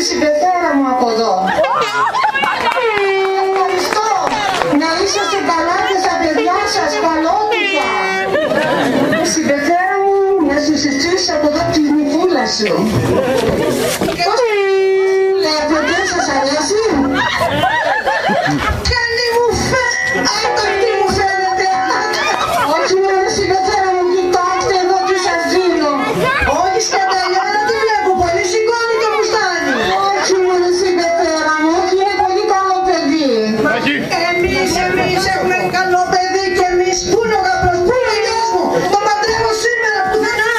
συμπεθέρα μου από εδώ. Ευχαριστώ. Να είσαστε καλά και στα παιδιά σας, καλότητα. Συμπεθέρα μου, να σου συστήσεις από εδώ τη νυφούλα σου. Πώς παιδιά σας αρέσει? Καλή μου άτακτη μου φαίνεται. Όχι μόνο συμπεθέρα μου, κοιτάξτε εδώ τι σας δίνω. Όχι σκαταλιάνα, τι βλέπω, πολύ σηκώνει το μουστάνι. Όχι μόνο συμπεθέρα μου, όχι είναι πολύ καλό παιδί. Εμείς έχουμε καλό παιδί και εμείς. Πού είναι ο γαμπρός, πού είναι ο γιος μου, το παντρεύω σήμερα πουθενά.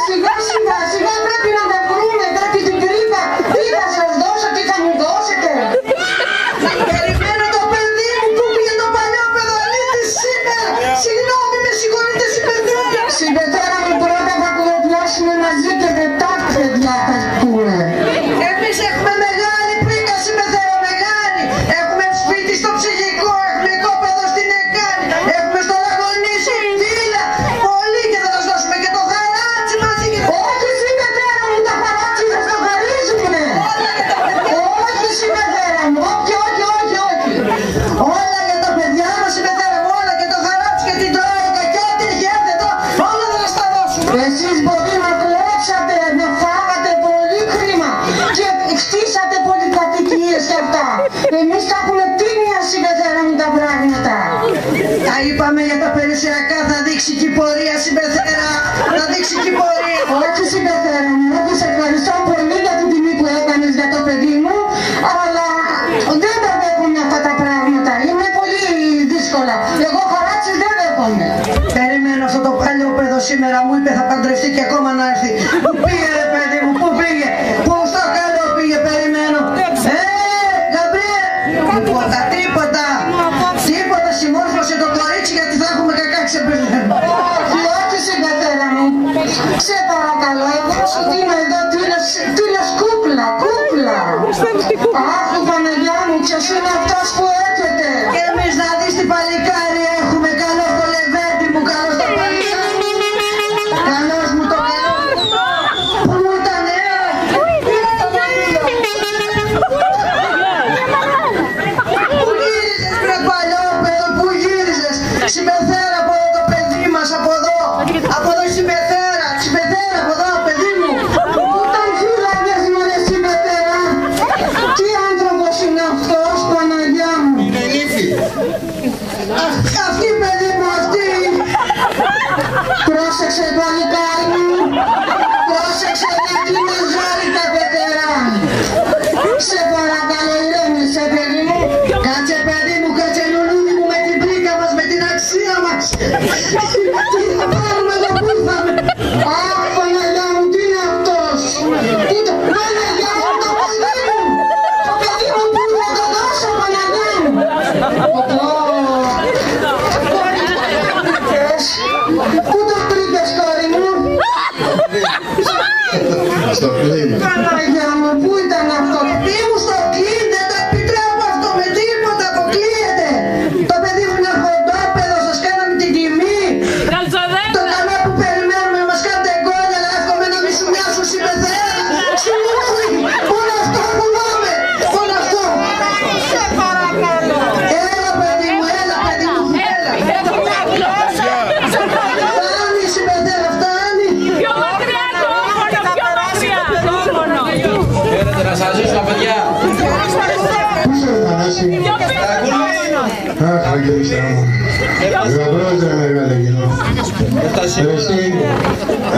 Σιγά σιγά σιγά πρέπει να τα βρούμε, πρέπει την τρύπα. Τι θα σας δώσω, τι θα μου δώσετε? Περιμένω το παιδί μου που πήγε το παλιό παιδολίτη σήμερα. Συγγνώμη, με συγχωρείτε συμπεθέρα. Συμπεθέρα μου, πρώτα θα κουβεντιάσουμε μαζί και μετά παιδιά θα πούμε. Εμείς έχουμε μεγάλη πρίκα συμπεθέρα, μεγάλη. Έχουμε σπίτι στο ψυχικό, έχουμε οικόπεδο στην Εκάνη, έχουμε στο Λαγωνίσι, βίλα, πολύ και θα σας δώσουμε και το χαράτσι μαζί και το... Όχι συμπεθέρα μου, τα χαράτσι θα στο χαρίζουμε. Όχι συμπεθέρα μου, όχι. Όλα για τα παιδιά μας συμπεθέρα μου, όλα και το χαράτσι και την τρόικα και ό,τι έχει έρθει εδώ, όλα θα σας τα δώσουμε. Εσείς μπορεί να κλέψατε, να φάγατε πολύ χρήμα και χτίσατε πολυκατοικίες και αυτά. Εμείς τα έχουμε τίμια συμπεθέρα μου τα πράγματα. Τα είπαμε για τα περιουσιακά, θα δείξει και η πορεία συμπεθέρα, θα δείξει και η πορεία. Όχι συμπεθέρα μου, όχι σε ευχαριστώ πολύ για την τιμή που έκανες για το παιδί μου, αλλά δεν τα δέχομαι αυτά τα πράγματα, είναι πολύ δύσκολα. Εγώ χαράτσις δεν δέχομαι. Περιμένω αυτό το παλιό παιδό σήμερα, μου είπε θα παντρευτεί και ακόμα να έρθει. Πού πήγε ρε παιδί μου, πού πήγε, πού στο καλό πήγε, περιμένω. Γαμπριέλ, τίποτα, συμμόρφωσε το κορίτσι γιατί θα έχουμε κακά ξεπερδεύμα. Όχι συμπεθέρα μου, σε παρακαλώ, εγώ σου δίνω εδώ τίλος κούκλα. Αχ, Παναγιά μου, ποιος είναι αυτός που έρχεται? Και εμείς να δεις τι παλικάρι έχουμε, καλό στο λεβέντι μου, καλό στο παλικάρι. Καλός μου το καλό. Πού μου ήτανε? Πού γύριζες βρε παλιό παιδό, πού γύριζες? Συμπεθέρα από εδώ το παιδί μας, από εδώ συμπεθέρα από εδώ παιδί μου. Πού τα φύλαγες μου ρε συμπεθέρα? Τι άνθρωπος είναι αυτός, Παναγιά μου? Είναι νύφη. Αυτή παιδί μου, αυτή. Πρόσεξε παλικάρι μου, πρόσεξε γιατί είναι ζόρι τα πεθερά. Σε παρακαλώ ηρέμησε παιδί μου. Κάτσε παιδί μου, κάτσε λουλούδι μου με την πρίκα μας, με την αξία μας. Τι θα πάρουμε εδώ που ήρθαμε? Αχ Παναγιά μου, τι είναι αυτός? Παναγιά μου, το παιδί μου. Το παιδί μου που θα το δώσω, Παναγιά μου. Πού το βρήκες κόρη μου? Στο κλίμα. Παναγιά μου, πού ήταν αυτό? Τι μου στο κλείνει, δεν το επιτρέπω αυτό με τίποτα, αποκλείεται. Το παιδί μου είναι χοντόπεδο, σας κάναμε την τιμή. Το καλό που περιμένουμε μας κάνετε εγκόλια, αλλά εύχομαι να μη σου μοιάσουν συμπεθέρα. Συγγνώμη, μόνο αυτό φοβάμαι, μόνο αυτό. Σε παρακαλώ. Έλα παιδί μου, έλα. Φτάνει συμπεθέρα, φτάνει. Πιο μακριά το όφωνο. Χαίρετε να σας ζήσω τα παιδιά. Πού σε ρε Θανάση? Αχ, αγγελιστά μου. Γαμπρός ρε μεγάλε κοινό. Εσύ,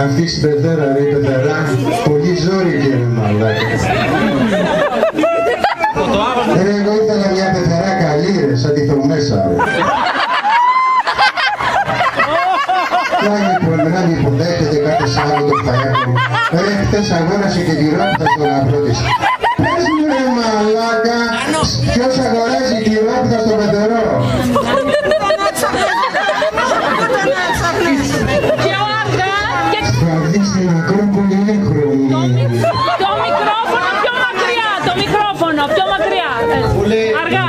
αυτή η συμπεθέρα ρε, η πεθερά, πολύ ζόρι κύριε μαλάκα. Εγώ ήθελα μια πεθερά καλή ρε, σαν τη Θωμέσα ρε. Να μη υποδέχεται κάθε Σάββατο που θα έρθει. Ρε, χθες αγόρασε και τη ρόπιτα στον γαμπρό της. Πες μου ρε μαλάκα, ποιος αγοράζει τη ρόπιτα στον πεθερό? Θα δεις την Ακρόπολη έγχρωμη. Το μικρόφωνο πιο μακριά. Αργά.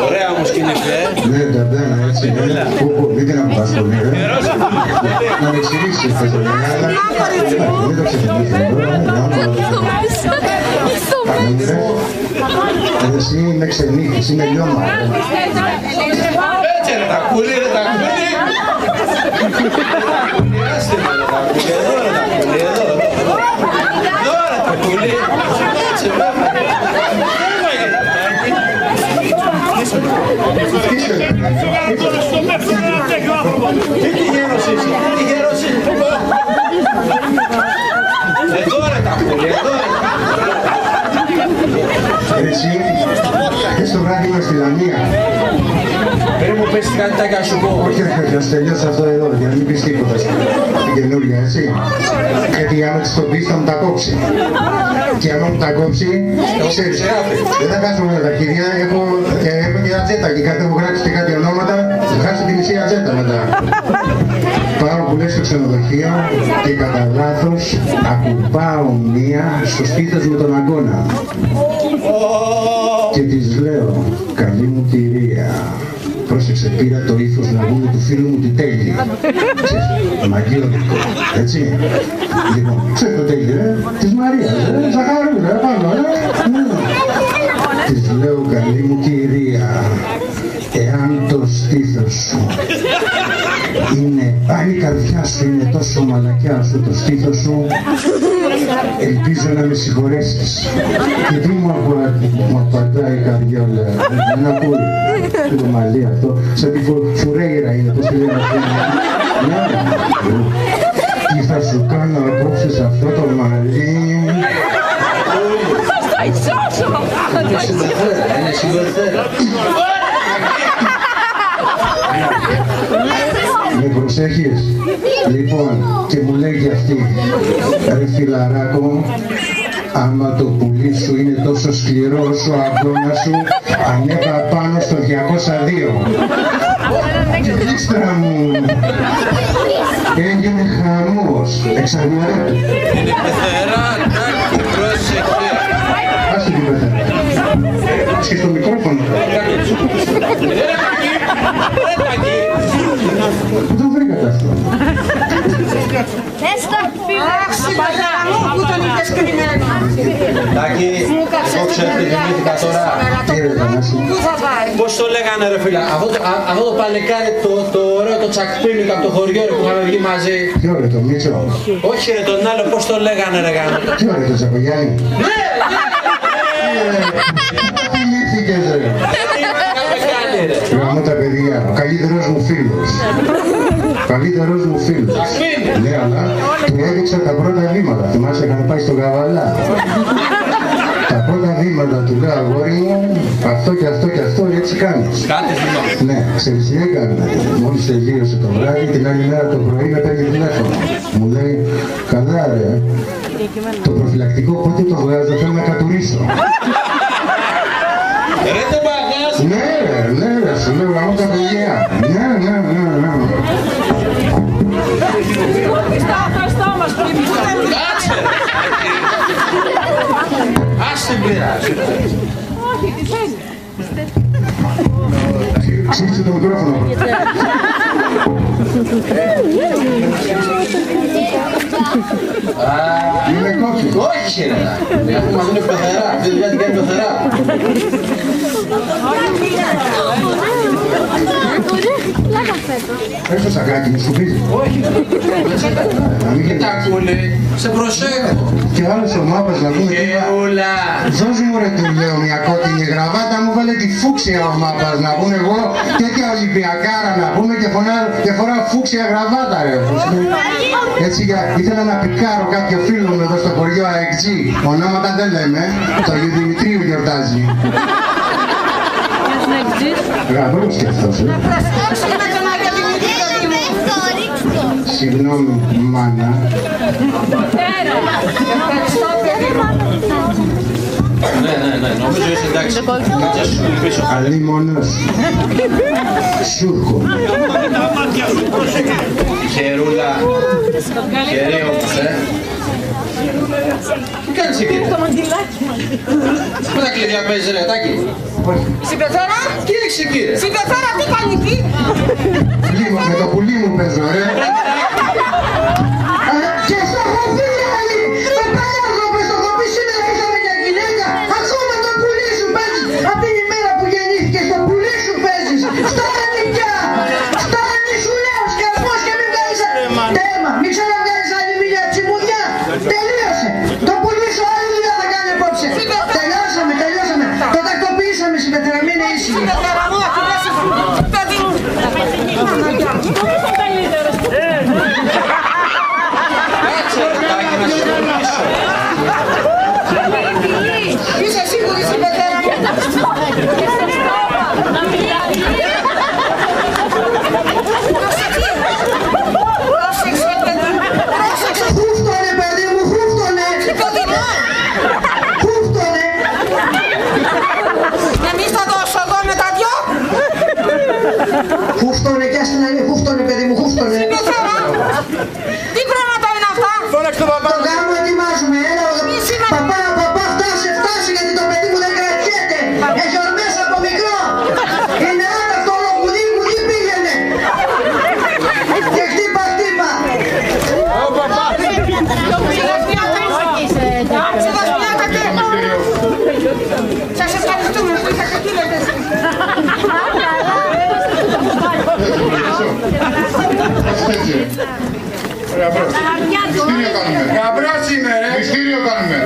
Ωραία όμως σκηνή, Ναι, τα μπαίνα έτσι. Μην την αποπασχολεί. Να με εξηγήσεις πες ρε μεγάλα. Δεν το ξεφυγείς εδώ. Εσύ είναι ξενύχτης, είναι λιώμα. Έτσι ρε τα κούλι, ρε τα κούλι. Άστε με ρε τα κούλι, εδώ ρε τα κούλι, εδώ. Εδώ ρε τα κούλι. Έτσι τι γέρος είσαι, τι γέρος είσαι. Εδώ ρε τα κούλι, εδώ ρε. Εσύ, έχεις το βράδυ μας στη Λαμία. Πρέπει μου πες κάτι τα σου πω. Όχι ρε παιδιά, τελειώσα αυτό εδώ, για να μην πεις τίποτα στην καινούργια, έτσι. Γιατί άμα της το πεις θα μου τα κόψει. Και άμα μου τα κόψει, ξέρεις, δεν θα κάτσω με τα κυρία, έχω και ατζέτα και κάτι έχω γράψει και κάτι ονόματα, θα χάσω τη μισή ατζέτα μετά. Πάω που λέει στο ξενοδοχείο και κατά λάθος ακουμπάω μία στο στήθος με τον αγκώνα. Και της λέω, καλή μου κυρία, πρόσεξε, πήρα το ύφος να βγούμε του φίλου μου τη Τέλη. Ξέρεις, μαγειωτικό, έτσι. Λοιπόν, ξέρεις το Τέλη, της Μαρίας, Ζαχαρούρα, πάνω, Της λέω, καλή μου κυρία, εάν το στήθος σου είναι, αν η καρδιά σου είναι τόσο μαλακιά όσο το στήθος σου, ελπίζω να με συγχωρέσεις. Και τι μου απαντάει η καρδιόλα, δεν ακούει. Το μαλλί αυτό, σαν τη Φουρέιρα είναι, πώς τη λένε αυτή. Τι θα σου κάνω να κόψεις αυτό το μαλλί. Είναι συμπεριφέρα, είναι συμπεριφέρα. Με προσέχεις. Λοιπόν, και μου λέει και αυτή, ρε φιλαράκο, άμα το πουλί σου είναι τόσο σκληρό όσο ο αγώνας σου, ανέβα πάνω στο 202. Και ύστερα μου έγινε χαμός. Εξαγγελέα. Είναι πεθερά, τάκι, πρόσεξε. Άσε την πεθερά. Και στο μικρόφωνο. Πού το βρήκατε αυτό. Πού τον είδες κρυμμένο. Τάκι, εγώ ξέρω τι θυμήθηκα τώρα. Πώς το λέγανε ρε φίλα, αυτό το παλικάρι το ωραίο το τσακπίνικο από το χωριό που είχαμε βγει μαζί. Τι ωραίο το Μίτσο. Όχι ρε τον άλλο, πώς το λέγανε ρε γάμο. Τι ωραίο το Τσακογιάννη. Τι λύθηκες ρε. Γάμω τα παιδιά, ο καλύτερος μου φίλος. Καλύτερος μου φίλος. Ναι, αλλά του έδειξα τα πρώτα βήματα. Θυμάσαι είχαμε πάει στο Καβαλά. Τα πρώτα βήματα του λέω, αγόρι μου, αυτό και αυτό και αυτό έτσι κάνεις. Κάτι θυμάμαι. Ναι, ξέρεις τι έκανε. Μόλις τελείωσε το βράδυ, την άλλη μέρα το πρωί με παίρνει τηλέφωνο. Μου λέει, καλά ρε, το προφυλακτικό πότε το βγάζω, θέλω να κατουρίσω. Ρε το μπαγάς. Ναι ρε, σου λέω γαμώ τα παιδιά. Ναι. Κάτσε ρε. Ας την πειράζει. Ξύψε το μικρόφωνο. Είναι κόκκι. Όχι ρε. Αφού μας είναι πεθερά. Αυτή τη δουλειά την κάνει πεθερά. Πες το σακάκι μου, σου πεις. Όχι. μην Τα κούλι. Σε προσέχω. Και άλλος ο μάπας να πούμε τι va. Ούλα. Δώσ' μου ρε του λέω μια κόκκινη γραβάτα, μου βάλε τη φούξια ο μάπας να πούμε εγώ τέτοια Ολυμπιακάρα να πούμε και φοράω φούξια γραβάτα ρε. Έτσι ήθελα να πικάρω κάποιο φίλο μου εδώ στο χωριό ΑΕΚΤΖΙ. Ονόματα δεν λέμε, το Δημητρίου γιορτάζει. Γαμπρός και αυτός, Συγγνώμη, μάνα. Ναι, νομίζω είσαι εντάξει. Κάτσε σου πίσω. Αλίμονος. Σούρκο. Χερούλα. Χερί όμως, Τι κάνεις εκεί? Πού τα κλειδιά παίζεις ρε, Τάκη? Συμπεθέρα. Τι έχεις εκεί ρε? Συμπεθέρα, τι κάνει εκεί. Με το πουλί μου παίζω, ρε. Είσαι σίγουρη στην πετέρα μου? Χούφτωνε παιδί μου, χούφτωνε! Χούφτωνε! Εμείς θα δώσω εγώ με τα δυο. Χούφτωνε κι άστον είναι, χούφτωνε παιδί μου, χούφτωνε! Τι πράγματα είναι αυτά? Το γάμο ετοιμάζουμε, έλα παπά, παπά, φτάσε, γιατί το παιδί μου δεν κρατιέται! Έχει ορμές από μικρό! Είναι άτακτο όλο κουδί πήγαινε! Και χτύπα! Σας ευχαριστούμε που είχατε φίλες. Γαμπρός είναι ρε! Μυστήριο κάνουμε!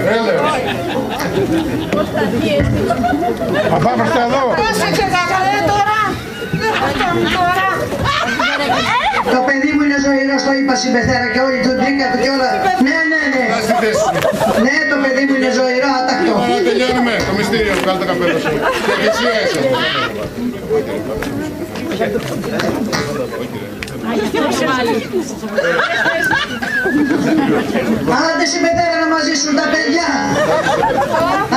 Θα πάμε στα εδώ! Πρόσεξε τώρα! Το παιδί μου είναι ζωηρό, το είπα συμπεθέρα και όλη του μπήκα του και όλα. Ναι. Ναι, το παιδί μου είναι ζωηρό, άτακτο. Τελειώνουμε το μυστήριο, βγάλε το καπέλο σου. Και εσύ είσαι. Άντε συμπεθέρα να μας ζήσουν τα παιδιά.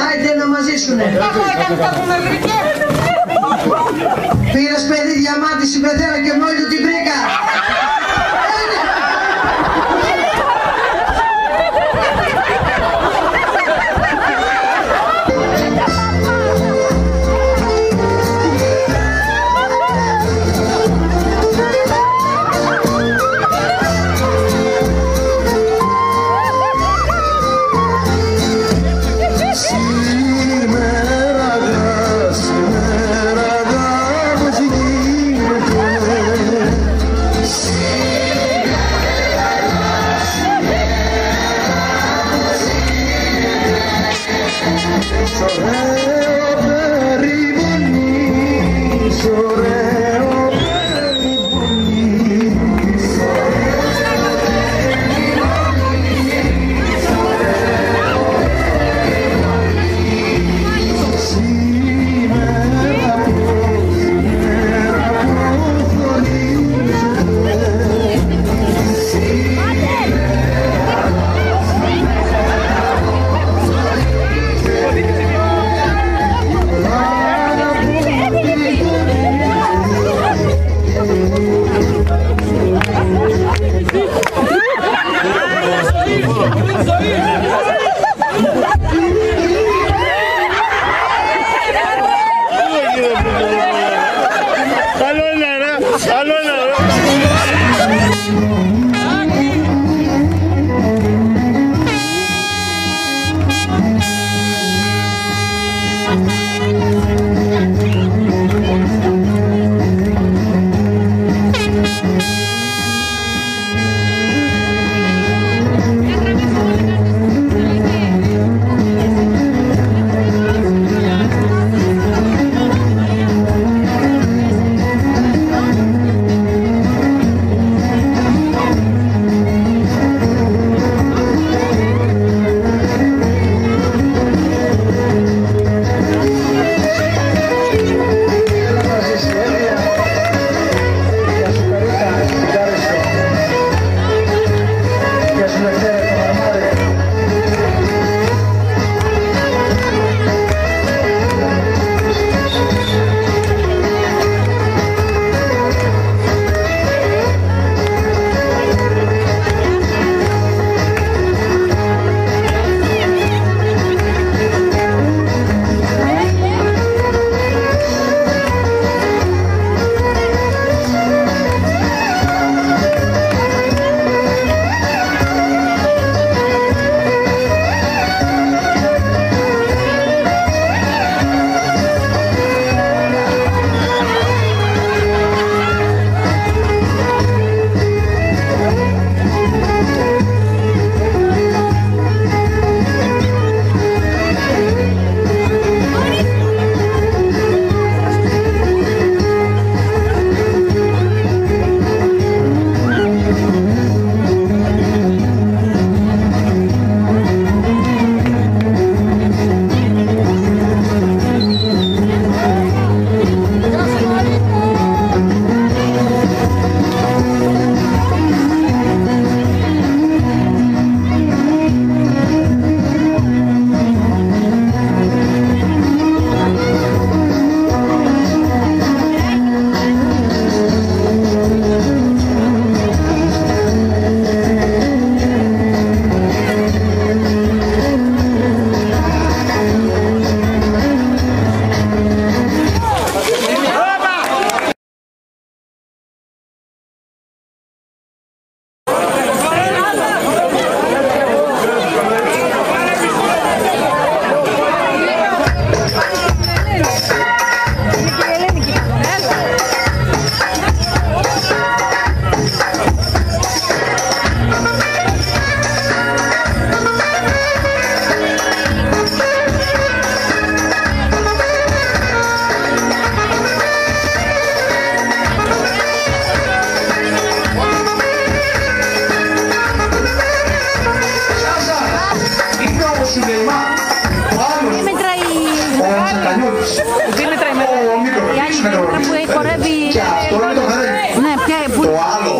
Άιντε να μας ζήσουνε. Πήρες παιδί διαμάτι συμπεθέρα και μόλι του την βρήκα. Σήμερα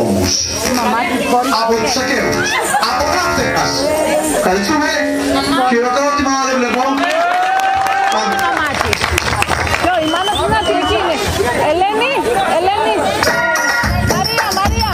νόμους, από τους ακέρωτες, από κάθε μας. Ευχαριστούμε. Χειροκρότημα δεν βλέπω. Η μάνα σου να εκείνη. Ελένη, Ελένη. Μαρία, Μαρία.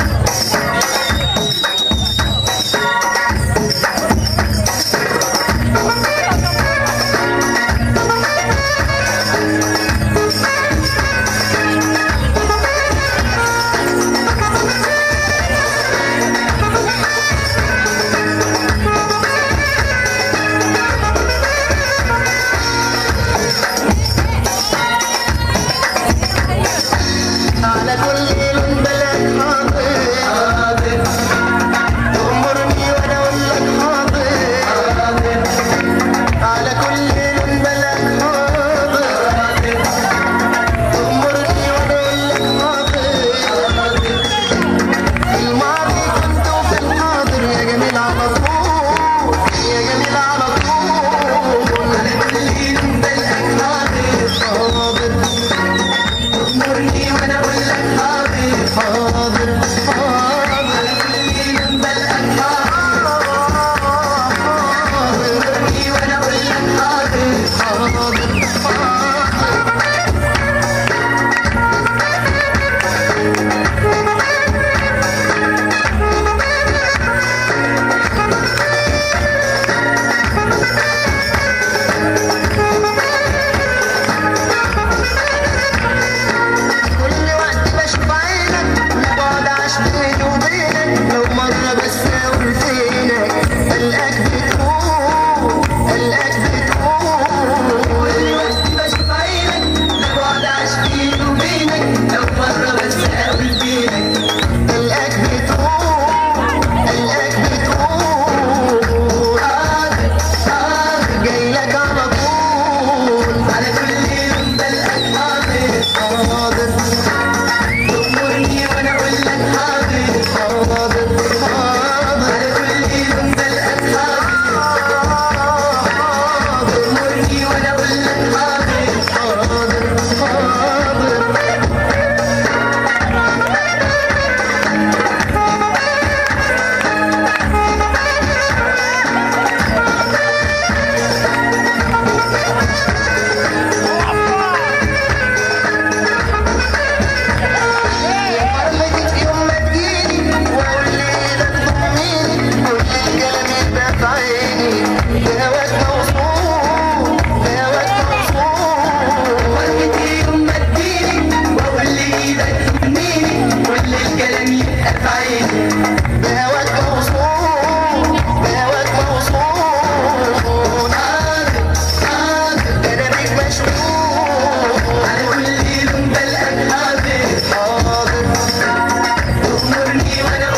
When